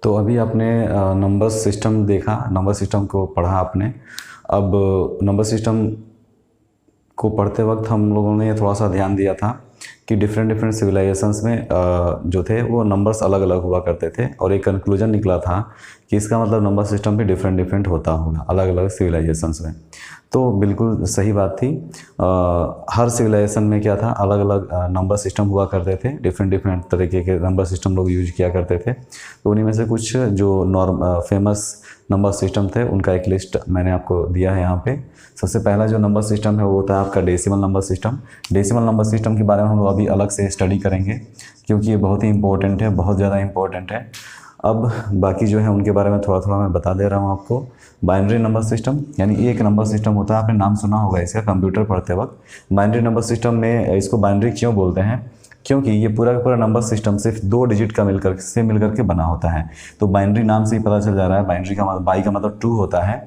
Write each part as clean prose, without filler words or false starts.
तो अभी आपने नंबर सिस्टम देखा, नंबर सिस्टम को पढ़ा आपने। अब नंबर सिस्टम को पढ़ते वक्त हम लोगों ने थोड़ा सा ध्यान दिया था कि डिफरेंट डिफरेंट सिविलाइजेशंस में जो थे वो नंबर्स अलग अलग हुआ करते थे, और एक कंक्लूजन निकला था कि इसका मतलब नंबर सिस्टम भी डिफरेंट डिफरेंट होता होगा अलग अलग सिविलाइजेशंस में। तो बिल्कुल सही बात थी। हर सिविलाइजेशन में क्या था, अलग अलग नंबर सिस्टम हुआ करते थे, डिफरेंट डिफरेंट तरीके के नंबर सिस्टम लोग यूज किया करते थे। तो उन्हीं में से कुछ जो फेमस नंबर सिस्टम थे उनका एक लिस्ट मैंने आपको दिया है यहाँ पे। सबसे पहला जो नंबर सिस्टम है वो होता है आपका decimal number system. Decimal number system के बारे में हम लोग अभी अलग से स्टडी करेंगे, क्योंकि ये बहुत ही इंपॉर्टेंट है, बहुत ज़्यादा इंपॉर्टेंट है। अब बाकी जो है उनके बारे में थोड़ा थोड़ा मैं बता दे रहा हूँ आपको। बाइनरी नंबर सिस्टम, यानी एक नंबर सिस्टम होता है, आपने नाम सुना होगा इसका कंप्यूटर पढ़ते वक्त। बाइनरी नंबर सिस्टम में इसको बाइनरी क्यों बोलते हैं, क्योंकि ये पूरा का पूरा नंबर सिस्टम सिर्फ 2 डिजिट का मिलकर के बना होता है। तो बाइनरी नाम से ही पता चल जा रहा है, बाइनरी का मतलब बाई का मतलब 2 होता है।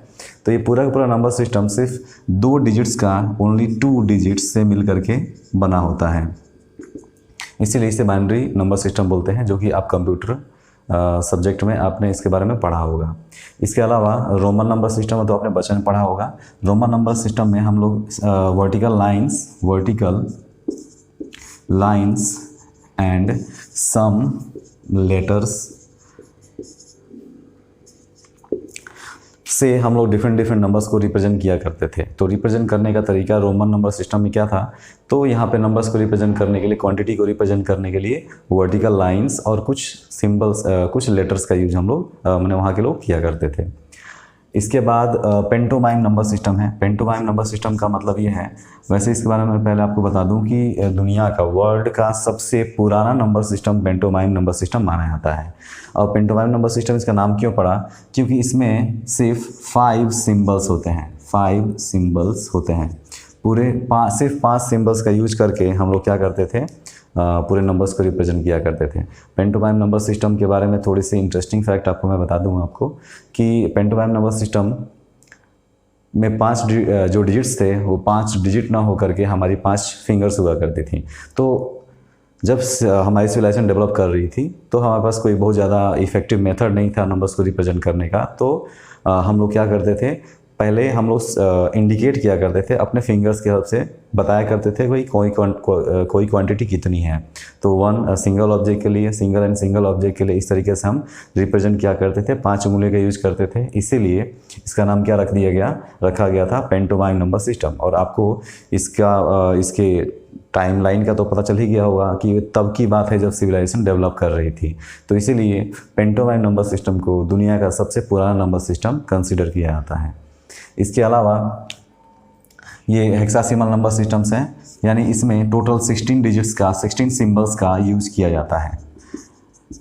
तो ये पूरा का पूरा नंबर सिस्टम सिर्फ 2 डिजिट्स का, ओनली 2 डिजिट्स से मिलकर के बना होता है, इसीलिए इसे बाइनरी नंबर सिस्टम बोलते हैं, जो कि आप कंप्यूटर सब्जेक्ट में आपने इसके बारे में पढ़ा होगा। इसके अलावा रोमन नंबर सिस्टम तो आपने बचपन में पढ़ा होगा। रोमन नंबर सिस्टम में हम लोग vertical lines and some letters से हम लोग डिफरेंट डिफरेंट नंबर्स को रिप्रेजेंट किया करते थे। तो रिप्रेजेंट करने का तरीका रोमन नंबर सिस्टम में क्या था, तो यहाँ पे नंबर्स को रिप्रेजेंट करने के लिए, क्वांटिटी को रिप्रेजेंट करने के लिए वर्टिकल लाइंस और कुछ सिंबल्स, कुछ लेटर्स का यूज हम लोग मैंने वहाँ के लोग किया करते थे। इसके बाद पेंटोमाइम नंबर सिस्टम है। पेंटोमाइम नंबर सिस्टम का मतलब ये है, वैसे इसके बारे में पहले आपको बता दूं कि दुनिया का, वर्ल्ड का सबसे पुराना number system pantomime number system माना जाता है। और पेंटोमाइम नंबर सिस्टम इसका नाम क्यों पड़ा, क्योंकि इसमें सिर्फ 5 सिम्बल्स होते हैं। 5 सिम्बल्स होते हैं, सिर्फ 5 सिम्बल्स का यूज करके हम लोग क्या करते थे, पूरे नंबर्स को रिप्रेजेंट किया करते थे। पेंटोमाइम नंबर सिस्टम के बारे में थोड़ी सी इंटरेस्टिंग फैक्ट आपको मैं बता दूंगा आपको कि पेंटोमाइम नंबर सिस्टम में 5 जो डिजिट्स थे वो 5 डिजिट ना होकर के हमारी 5 फिंगर्स हुआ करती थी। तो जब हमारी सिविलाइजेशन डेवलप कर रही थी तो हमारे पास कोई बहुत ज़्यादा इफेक्टिव मेथड नहीं था नंबर्स को रिप्रेजेंट करने का। तो हम लोग क्या करते थे, पहले हम लोग इंडिकेट किया करते थे अपने फिंगर्स के हेल्प से, बताया करते थे भाई कोई क्वांटिटी कितनी है। तो 1 सिंगल ऑब्जेक्ट के लिए, सिंगल एंड सिंगल ऑब्जेक्ट के लिए इस तरीके से हम रिप्रेजेंट किया करते थे, 5 उंगली का यूज करते थे। इसीलिए इसका नाम क्या रखा गया था, पेंटोमाइम नंबर सिस्टम। और आपको इसके टाइमलाइन का तो पता चल ही गया होगा कि तब की बात है जब सिविलाइजेशन डेवलप कर रही थी। तो इसीलिए पेंटोमाइम नंबर सिस्टम को दुनिया का सबसे पुराना नंबर सिस्टम कंसिडर किया जाता है। इसके अलावा ये हेक्साडेसिमल नंबर सिस्टम्स हैं, यानी इसमें टोटल 16 डिजिट्स का, 16 सिंबल्स का यूज़ किया जाता है।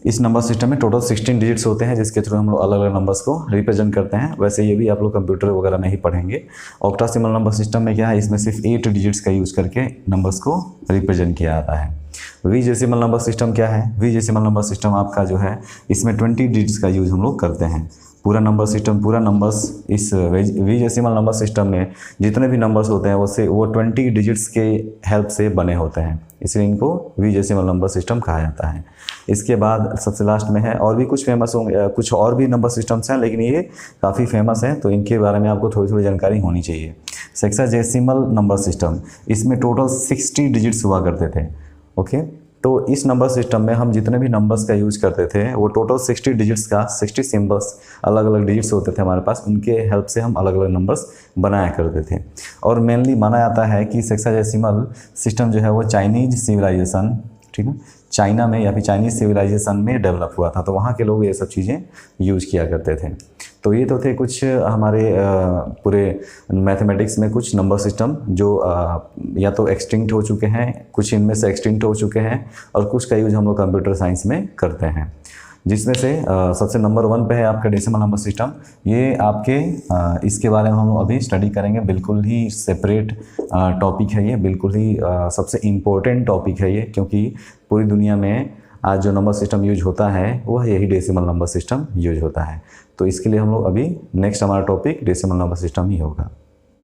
इस नंबर सिस्टम में टोटल 16 डिजिट्स होते हैं, जिसके थ्रू हम लोग अलग अलग नंबर्स को रिप्रेजेंट करते हैं। वैसे ये भी आप लोग कंप्यूटर वगैरह में ही पढ़ेंगे। ऑक्टाडेसिमल नंबर सिस्टम में क्या है, इसमें सिर्फ 8 डिजिट्स का यूज़ करके नंबर्स को रिप्रेजेंट किया जाता है। वीजेसिमल नंबर सिस्टम क्या है, वीजेसिमल नंबर सिस्टम आपका जो है, इसमें 20 डिजिट्स का यूज़ हम लोग करते हैं। पूरा नंबर्स इस वीजेसिमल नंबर सिस्टम में जितने भी नंबर्स होते हैं वो 20 डिजिट्स के हेल्प से बने होते हैं, इसलिए इनको वीजेसिमल नंबर सिस्टम कहा जाता है। इसके बाद सबसे लास्ट में है, और भी कुछ फेमस होंगे, कुछ और भी नंबर सिस्टम्स हैं, लेकिन ये काफ़ी फेमस हैं, तो इनके बारे में आपको थोड़ी थोड़ी जानकारी होनी चाहिए। सेक्साडेसिमल नंबर सिस्टम, इसमें टोटल 60 डिजिट्स हुआ करते थे। ओके, तो इस नंबर सिस्टम में हम जितने भी नंबर्स का यूज करते थे वो टोटल 60 डिजिट्स का, 60 सिंबल्स, अलग अलग डिजिट्स होते थे हमारे पास, उनके हेल्प से हम अलग अलग नंबर्स बनाया करते थे। और मेनली माना जाता है कि सेक्साडेसिमल सिस्टम जो है वो चाइनीज सिविलाइजेशन, ठीक है, चाइना में या फिर चाइनीज सिविलाइजेशन में डेवलप हुआ था, तो वहाँ के लोग ये सब चीज़ें यूज किया करते थे। तो ये तो थे कुछ हमारे पूरे मैथमेटिक्स में कुछ नंबर सिस्टम जो या तो एक्सटिंक्ट हो चुके हैं, कुछ इनमें से एक्सटिंक्ट हो चुके हैं, और कुछ का यूज हम लोग कंप्यूटर साइंस में करते हैं। जिसमें से सबसे नंबर 1 पे है आपका डेसिमल नंबर सिस्टम। ये आपके इसके बारे में हम लोग अभी स्टडी करेंगे, बिल्कुल ही सेपरेट टॉपिक है ये, बिल्कुल ही सबसे इम्पोर्टेंट टॉपिक है ये, क्योंकि पूरी दुनिया में आज जो नंबर सिस्टम यूज होता है वह यही डेसिमल नंबर सिस्टम यूज होता है। तो इसके लिए हम लोग अभी नेक्स्ट हमारा टॉपिक डेसिमल नंबर सिस्टम ही होगा।